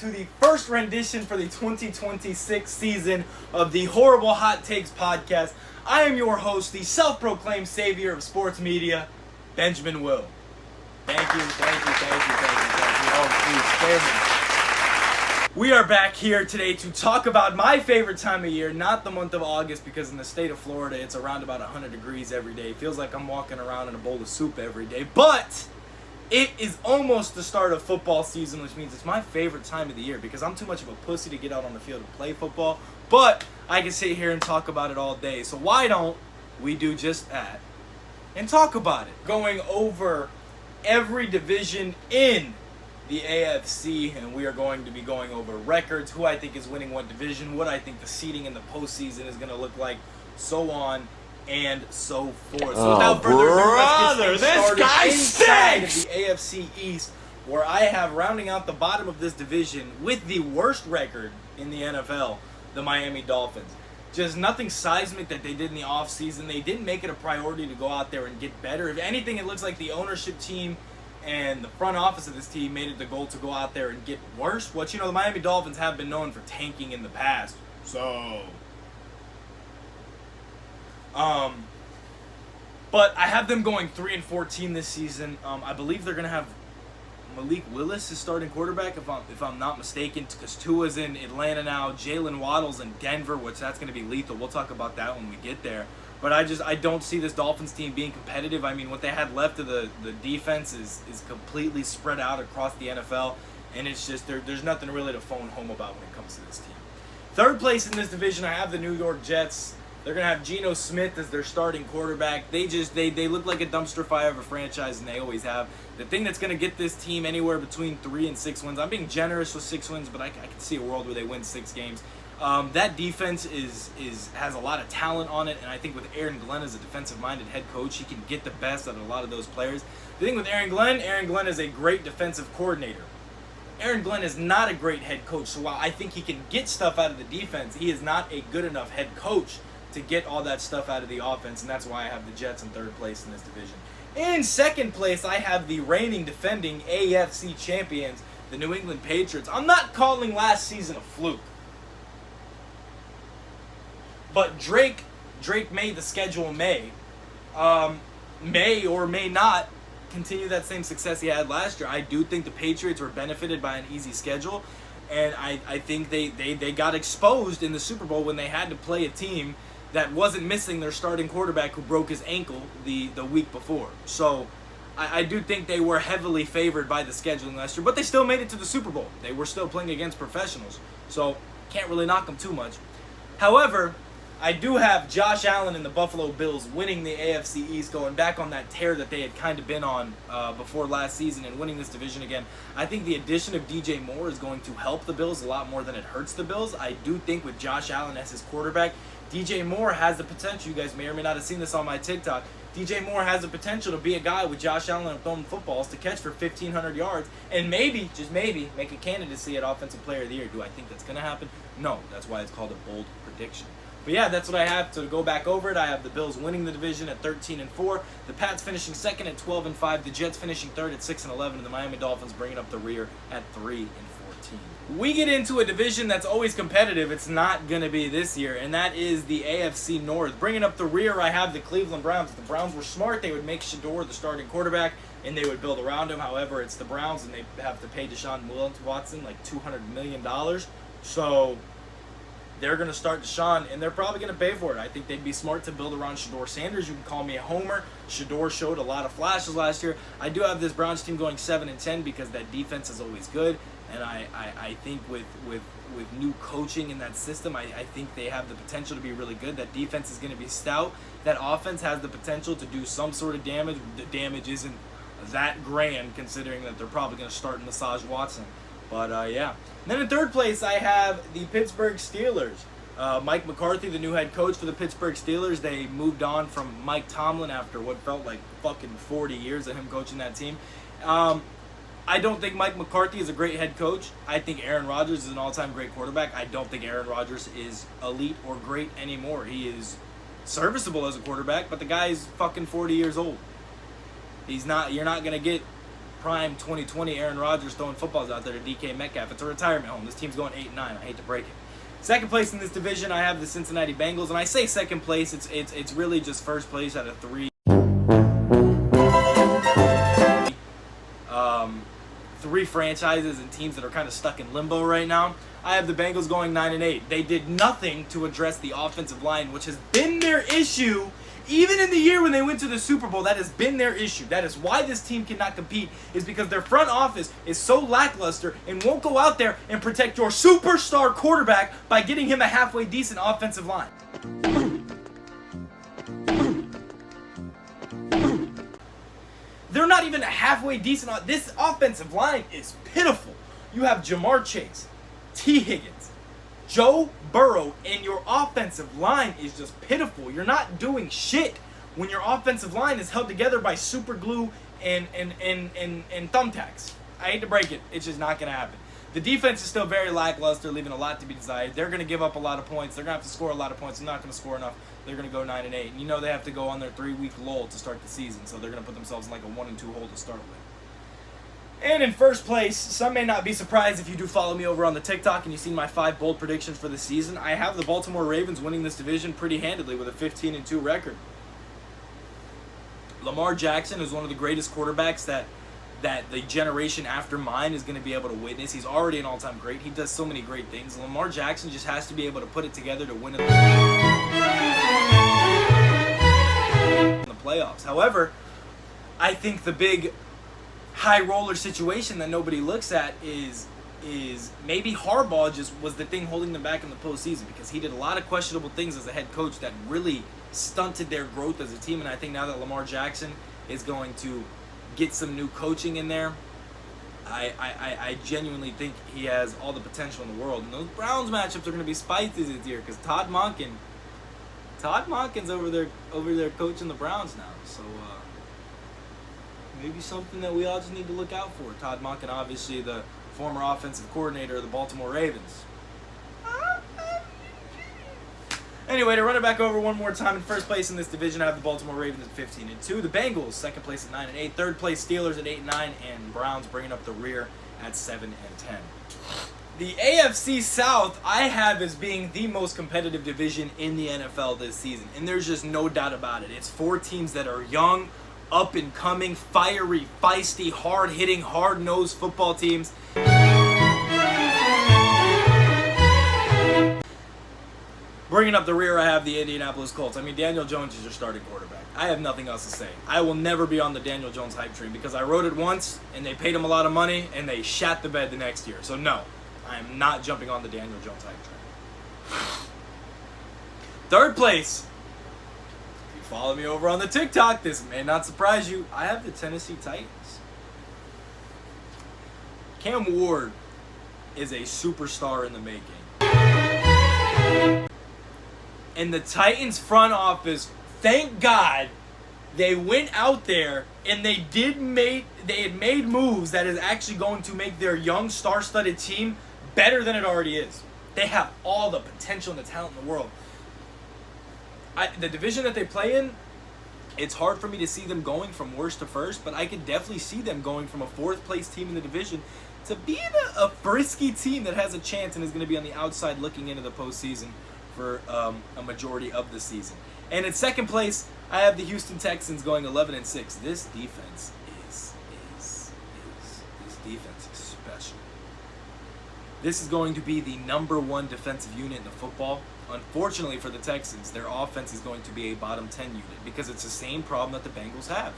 to the first rendition for the 2026 season of the Horrible Hot Takes podcast. I am your host, the self-proclaimed savior of sports media, Benjamin Will. Thank you. Oh, please, spare me. We are back here today to talk about my favorite time of year, not the month of August, because in the state of Florida, it's around about 100 degrees every day. It feels like I'm walking around in a bowl of soup every day, but it is almost the start of football season, which means it's my favorite time of the year because I'm too much of a pussy to get out on the field and play football, but I can sit here and talk about it all day. So why don't we do just that and talk about it? Going over every division in the AFC, and we are going to be going over records, who I think is winning what division, what I think the seeding in the postseason is going to look like, so on and so forth. So without further ado, let's get started inside of the AFC East, where I have rounding out the bottom of this division with the worst record in the NFL, the Miami Dolphins. Just nothing seismic that they did in the offseason. They didn't make it a priority to go out there and get better. If anything, it looks like the ownership team and the front office of this team made it the goal to go out there and get worse. Which, the Miami Dolphins have been known for tanking in the past. But I have them going 3-14 this season. I believe they're going to have Malik Willis is starting quarterback, if I'm not mistaken, because Tua's in Atlanta now. Jalen Waddle's in Denver, which that's going to be lethal. We'll talk about that when we get there. But I don't see this Dolphins team being competitive. I mean, what they had left of the defense is completely spread out across the NFL, and it's just there's nothing really to phone home about when it comes to this team. Third place in this division, I have the New York Jets. They're going to have Geno Smith as their starting quarterback. They look like a dumpster fire of a franchise, and they always have. The thing that's going to get this team anywhere between 3 and 6 wins, I'm being generous with 6 wins, but I can see a world where they win 6 games. That defense has a lot of talent on it, and I think with Aaron Glenn as a defensive-minded head coach, he can get the best out of a lot of those players. The thing with Aaron Glenn is a great defensive coordinator. Aaron Glenn is not a great head coach, so while I think he can get stuff out of the defense, he is not a good enough head coach to get all that stuff out of the offense, and that's why I have the Jets in third place in this division. In second place, I have the reigning defending AFC champions, the New England Patriots. I'm not calling last season a fluke, but Drake made the schedule may or may not continue that same success he had last year. I do think the Patriots were benefited by an easy schedule, and I think they got exposed in the Super Bowl when they had to play a team that wasn't missing their starting quarterback who broke his ankle the week before. So I do think they were heavily favored by the scheduling last year, but they still made it to the Super Bowl. They were still playing against professionals, so can't really knock them too much. However, I do have Josh Allen and the Buffalo Bills winning the AFC East, going back on that tear that they had kind of been on before last season and winning this division again. I think the addition of DJ Moore is going to help the Bills a lot more than it hurts the Bills. I do think with Josh Allen as his quarterback, DJ Moore has the potential. You guys may or may not have seen this on my TikTok. DJ Moore has the potential to be a guy with Josh Allen throwing footballs to catch for 1,500 yards and maybe, just maybe, make a candidacy at Offensive Player of the Year. Do I think that's going to happen? No. That's why it's called a bold prediction. But yeah, that's what I have. To go back over it, I have the Bills winning the division at 13-4, the Pats finishing second at 12-5, the Jets finishing third at 6-11, and the Miami Dolphins bringing up the rear at 3-14. We get into a division that's always competitive. It's not going to be this year, and that is the AFC North. Bringing up the rear, I have the Cleveland Browns. If the Browns were smart, they would make Shador the starting quarterback, and they would build around him. However, it's the Browns, and they have to pay Deshaun Watson like $200 million. So they're going to start Deshaun, and they're probably going to pay for it. I think they'd be smart to build around Shador Sanders. You can call me a homer. Shador showed a lot of flashes last year. I do have this Browns team going 7-10 because that defense is always good. And I think with new coaching in that system, I think they have the potential to be really good. That defense is going to be stout. That offense has the potential to do some sort of damage. The damage isn't that grand considering that they're probably going to start Massage Watson. But, yeah. And then in third place, I have the Pittsburgh Steelers. Mike McCarthy, the new head coach for the Pittsburgh Steelers. They moved on from Mike Tomlin after what felt like fucking 40 years of him coaching that team. I don't think Mike McCarthy is a great head coach. I think Aaron Rodgers is an all-time great quarterback. I don't think Aaron Rodgers is elite or great anymore. He is serviceable as a quarterback, but the guy is fucking 40 years old. He's not. You're not going to get prime 2020 Aaron Rodgers throwing footballs out there to DK Metcalf. It's a retirement home. This team's going 8-9. I hate to break it. Second place in this division, I have the Cincinnati Bengals, and I say second place. It's really just first place out of three franchises and teams that are kind of stuck in limbo right now. I have the Bengals going 9-8. They did nothing to address the offensive line, which has been their issue. Even in the year when they went to the Super Bowl, that has been their issue. That is why this team cannot compete, is because their front office is so lackluster and won't go out there and protect your superstar quarterback by getting him a halfway decent offensive line. They're not even a halfway decent. This offensive line is pitiful. You have Jamar Chase, T. Higgins, Joe Burrow, and your offensive line is just pitiful. You're not doing shit when your offensive line is held together by super glue and thumbtacks. I hate to break it. It's just not going to happen. The defense is still very lackluster, leaving a lot to be desired. They're going to give up a lot of points. They're going to have to score a lot of points. They're not going to score enough. They're going to go 9-8. And you know they have to go on their 3-week lull to start the season, so they're going to put themselves in like a 1-2 hole to start with. And in first place, some may not be surprised if you do follow me over on the TikTok and you've seen my 5 bold predictions for the season. I have the Baltimore Ravens winning this division pretty handily with a 15-2 record. Lamar Jackson is one of the greatest quarterbacks that the generation after mine is going to be able to witness. He's already an all-time great. He does so many great things. Lamar Jackson just has to be able to put it together to win in the playoffs. However, I think the big high roller situation that nobody looks at is maybe Harbaugh just was the thing holding them back in the postseason, because he did a lot of questionable things as a head coach that really stunted their growth as a team. And I think now that Lamar Jackson is going to get some new coaching in there, I genuinely think he has all the potential in the world. And those Browns matchups are going to be spicy this year because Todd Monken's over there coaching the Browns now. So maybe something that we all just need to look out for. Todd Monken, obviously the former offensive coordinator of the Baltimore Ravens. Anyway, to run it back over one more time, in first place in this division, I have the Baltimore Ravens at 15-2. The Bengals, second place at 9-8. Third place, Steelers at 8-9. And Browns bringing up the rear at 7-10. The AFC South I have as being the most competitive division in the NFL this season. And there's just no doubt about it. It's 4 teams that are young, up and coming, fiery, feisty, hard-hitting, hard-nosed football teams. Bringing up the rear, I have the Indianapolis Colts. I mean, Daniel Jones is your starting quarterback. I have nothing else to say. I will never be on the Daniel Jones hype train because I rode it once, and they paid him a lot of money, and they shat the bed the next year. So no, I am not jumping on the Daniel Jones hype train. Third place. If you follow me over on the TikTok, this may not surprise you. I have the Tennessee Titans. Cam Ward is a superstar in the making. And the Titans front office, thank God, they went out there and they had made moves that is actually going to make their young star-studded team better than it already is. They have all the potential and the talent in the world. The division that they play in, it's hard for me to see them going from worst to first, but I could definitely see them going from a 4th place team in the division to being a frisky team that has a chance and is going to be on the outside looking into the postseason for a majority of the season. And in second place, I have the Houston Texans going 11-6. This defense is special. This is going to be the #1 defensive unit in the football. Unfortunately for the Texans, their offense is going to be a bottom 10 unit because it's the same problem that the Bengals have.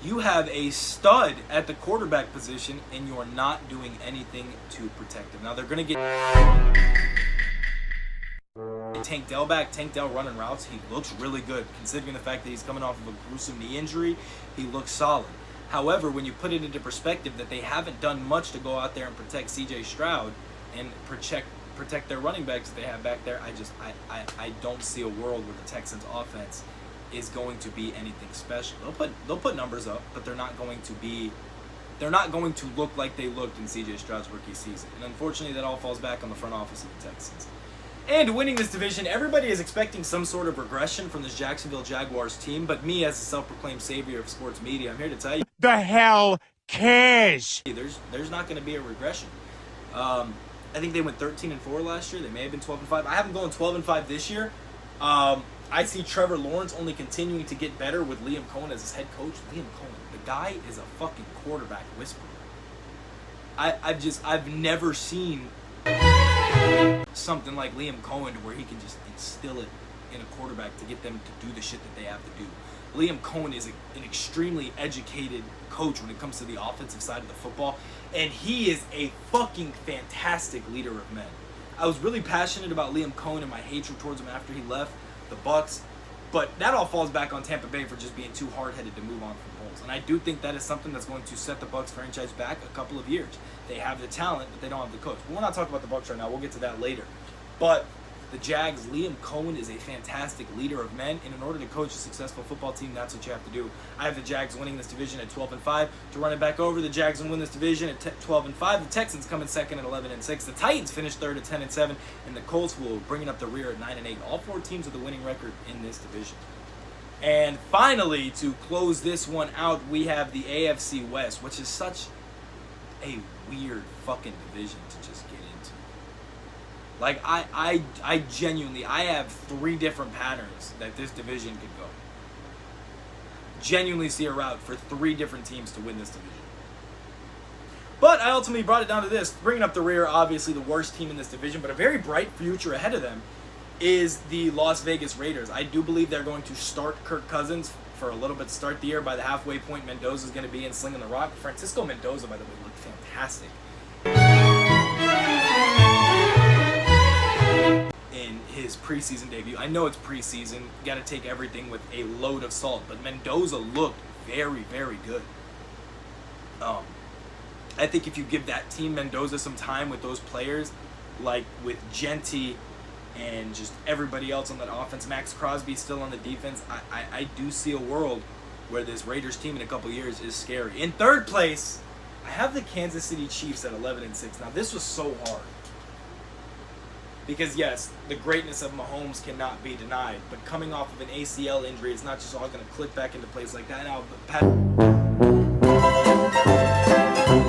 You have a stud at the quarterback position and you're not doing anything to protect him. Now they're going to get Tank Dell back. Tank Dell running routes. He looks really good considering the fact that he's coming off of a gruesome knee injury. He looks solid. However, when you put it into perspective that they haven't done much to go out there and protect C.J. Stroud and protect their running backs that they have back there, I don't see a world where the Texans offense is going to be anything special. They'll put numbers up, but they're not going to look like they looked in C.J. Stroud's rookie season. And unfortunately, that all falls back on the front office of the Texans. And winning this division, everybody is expecting some sort of regression from this Jacksonville Jaguars team, but me as a self-proclaimed savior of sports media, I'm here to tell you, the hell cares? There's not going to be a regression. I think they went 13-4 last year. They may have been 12-5. I have them going 12-5 this year. I see Trevor Lawrence only continuing to get better with Liam Cohen as his head coach. Liam Cohen, the guy is a fucking quarterback whisperer. I've never seen something like Liam Cohen where he can just instill it in a quarterback to get them to do the shit that they have to do. Liam Cohen is an extremely educated coach when it comes to the offensive side of the football, and he is a fucking fantastic leader of men. I was really passionate about Liam Cohen and my hatred towards him after he left the Bucs, but that all falls back on Tampa Bay for just being too hard-headed to move on from Foles. And I do think that is something that's going to set the Bucs franchise back a couple of years. They have the talent, but they don't have the coach. But we're not talking about the Bucs right now. We'll get to that later. But the Jags, Liam Cohen is a fantastic leader of men, and in order to coach a successful football team, that's what you have to do. I have the Jags winning this division at 12-5. To run it back over, the Jags will win this division at 12-5. The Texans come in second at 11-6. The Titans finish third at 10-7, and the Colts will bring it up the rear at 9-8. All four teams with a winning record in this division. And finally, to close this one out, we have the AFC West, which is such a weird fucking division to just get into. Like, I genuinely, I have three different patterns that this division could go. Genuinely see a route for three different teams to win this division. But I ultimately brought it down to this. Bringing up the rear, obviously the worst team in this division, but a very bright future ahead of them is the Las Vegas Raiders. I do believe they're going to start Kirk Cousins for a little bit to start the year. By the halfway point, Mendoza is going to be in slinging the rock. Francisco Mendoza, by the way, looked fantastic in his preseason debut. I know it's preseason. You got to take everything with a load of salt, but Mendoza looked very, very good. I think if you give that team Mendoza some time with those players, like with Genty and just everybody else on that offense, Max Crosby still on the defense, I do see a world where this Raiders team in a couple years is scary. In third place, I have the Kansas City Chiefs at 11-6. Now, this was so hard. Because, yes, the greatness of Mahomes cannot be denied. But coming off of an ACL injury, it's not just all going to click back into place like that. Now,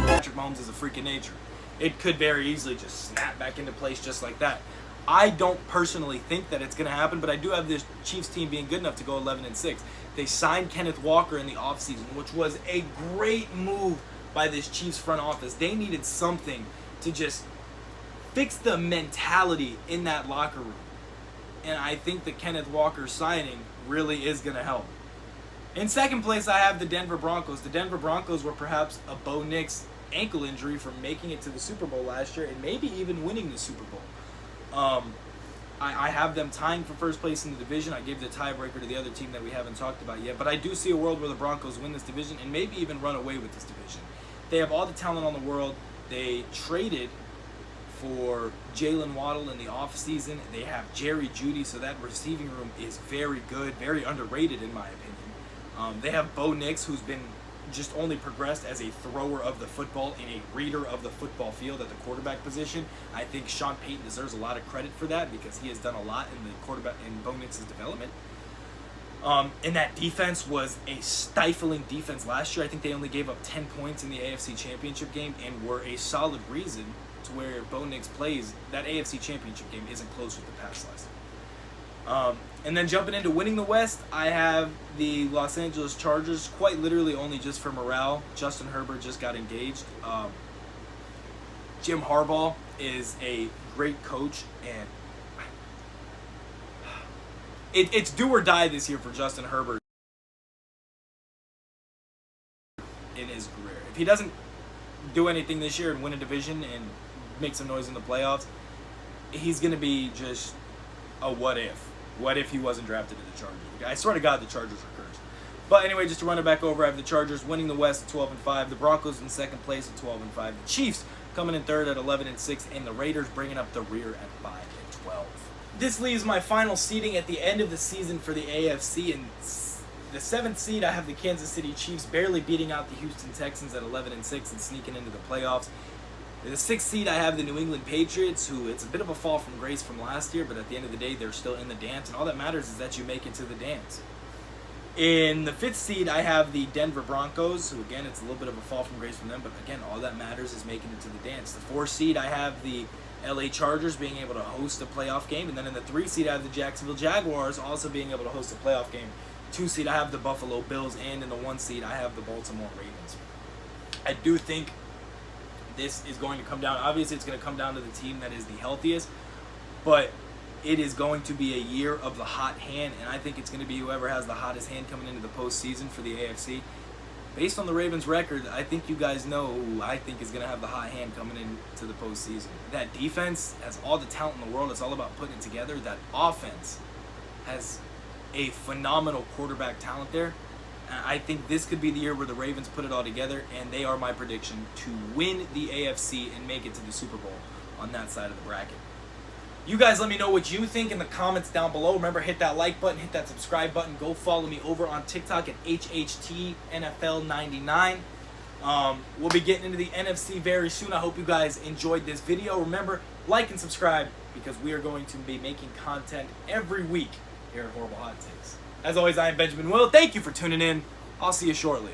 Patrick Mahomes is a freak of nature. It could very easily just snap back into place just like that. I don't personally think that it's going to happen, but I do have this Chiefs team being good enough to go 11-6. They signed Kenneth Walker in the offseason, which was a great move by this Chiefs front office. They needed something to just fix the mentality in that locker room. And I think the Kenneth Walker signing really is going to help. In second place, I have the Denver Broncos. The Denver Broncos were perhaps a Bo Nix ankle injury from making it to the Super Bowl last year and maybe even winning the Super Bowl. I have them tying for first place in the division. I gave the tiebreaker to the other team that we haven't talked about yet. But I do see a world where the Broncos win this division and maybe even run away with this division. They have all the talent on the world. They traded for Jalen Waddle in the offseason. They have Jerry Jeudy, so that receiving room is very good, very underrated in my opinion. They have Bo Nix, who's been just only progressed as a thrower of the football and a reader of the football field at the quarterback position. I think Sean Payton deserves a lot of credit for that because he has done a lot in the quarterback in Bo Nix's development. And that defense was a stifling defense last year. I think they only gave up 10 points in the AFC Championship game and were a solid reason to where Bo Nix plays. That AFC Championship game isn't close with the pass last. And then jumping into winning the West, I have the Los Angeles Chargers, quite literally only just for morale. Justin Herbert just got engaged. Jim Harbaugh is a great coach, and it's do or die this year for Justin Herbert in his career. If he doesn't do anything this year and win a division and make some noise in the playoffs, he's going to be just a what if. What if he wasn't drafted to the Chargers? I swear to God, the Chargers are cursed. But anyway, just to run it back over, I have the Chargers winning the West at 12-5, the Broncos in second place at 12-5, the Chiefs coming in third at 11-6, and the Raiders bringing up the rear at 5-12. This leaves my final seeding at the end of the season for the AFC. And the 7th seed, I have the Kansas City Chiefs barely beating out the Houston Texans at 11-6 and sneaking into the playoffs. The 6th seed, I have the New England Patriots, who it's a bit of a fall from grace from last year, but at the end of the day, they're still in the dance, and all that matters is that you make it to the dance. In the 5th seed, I have the Denver Broncos, who, again, it's a little bit of a fall from grace from them, but again, all that matters is making it to the dance. The 4th seed, I have the LA Chargers being able to host a playoff game, and then in the 3rd seed, I have the Jacksonville Jaguars also being able to host a playoff game. 2 seed, I have the Buffalo Bills, and in the 1 seed, I have the Baltimore Ravens. I do think this is going to come down. Obviously, it's going to come down to the team that is the healthiest, but it is going to be a year of the hot hand, and I think it's going to be whoever has the hottest hand coming into the postseason for the AFC. Based on the Ravens' record, I think you guys know who I think is going to have the hot hand coming into the postseason. That defense has all the talent in the world. It's all about putting it together. That offense has a phenomenal quarterback talent there. I think this could be the year where the Ravens put it all together, and they are my prediction to win the AFC and make it to the Super Bowl on that side of the bracket. You guys let me know what you think in the comments down below. Remember, hit that like button, hit that subscribe button. Go follow me over on TikTok at HHTNFL99. We'll be getting into the NFC very soon. I hope you guys enjoyed this video. Remember, like and subscribe because we are going to be making content every week here at Horrible Hot Takes. As always, I am Benjamin Will. Thank you for tuning in. I'll see you shortly.